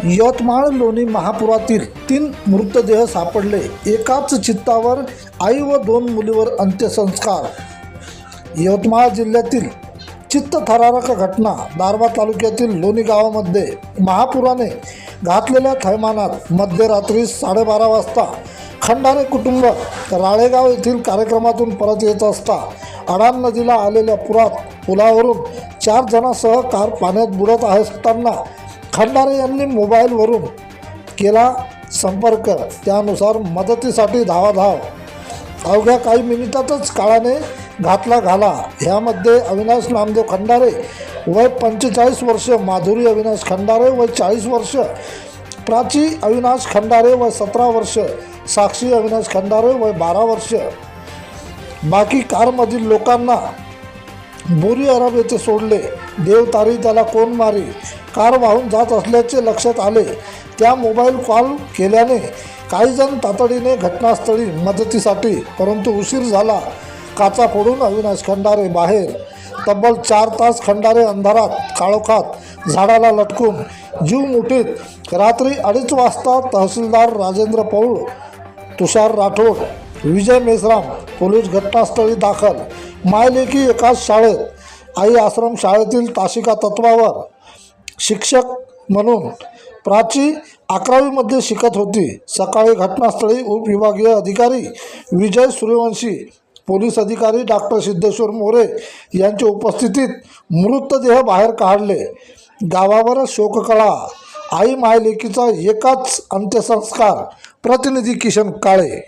यवतमाळ लोणी महापुरातील 3 मृतदेह सापडले। एकाच चित्तावर आई व 2 मुलीवर अंत्यसंस्कार। यवतमाळ जिल्ह्यातील चित्तथरारक घटना दारव्हा तालुक्यातील लोणी गावामध्ये महापुराने घातलेल्या थैमानात मध्यरात्री 12:30 वाजता खंडारे कुटुंब राळेगाव येथील कार्यक्रमातून परत येत असता अडाण नदीला आलेल्या पुलावरून 4 जणांसह कार पाण्यात बुडत असताना खंडारे यांनी मोबाईलवरून केला संपर्क। त्यानुसार मदतीसाठी धावाधाव अवघ्या काही मिनिटातच काळाने घातला घाला। ह्यामध्ये अविनाश नामदेव खंडारे वय 45 वर्ष, माधुरी अविनाश खंडारे वय 40 वर्ष, प्राची अविनाश खंडारे वय 17 वर्ष, साक्षी अविनाश खंडारे वय 12 वर्ष। बाकी कारमधील लोकांना बोरी अरब येथे सोडले। देवतारी त्याला कोण मारी कार वाहून जात असल्याचे लक्षात आले। त्या मोबाईल कॉल केल्याने काही जण तातडीने घटनास्थळी मदतीसाठी, परंतु उशीर झाला। काचा फोडून अविनाश खंडारे बाहेर। तब्बल 4 तास खंडारे अंधारात काळोखात झाडाला लटकून जीव मुठीत। रात्री 2:30 वाजता तहसीलदार राजेंद्र पौळ, तुषार राठोड, विजय मेश्राम पोलीस घटनास्थळी दाखल। मायलेकी एकाच शाळेत, आई आश्रम शाळेतील तासिका तत्वावर शिक्षक म्हणून प्राची 11वीमध्ये शिकत होती। सकाळी घटनास्थळी उपविभागीय अधिकारी विजय सूर्यवंशी, पोलीस अधिकारी डॉक्टर सिद्धेश्वर मोरे यांच्या उपस्थितीत मृतदेह बाहेर काढले। गावावर शोककळा। आई मायलेकीचा एकाच अंत्यसंस्कार। प्रतिनिधी किशन काळे।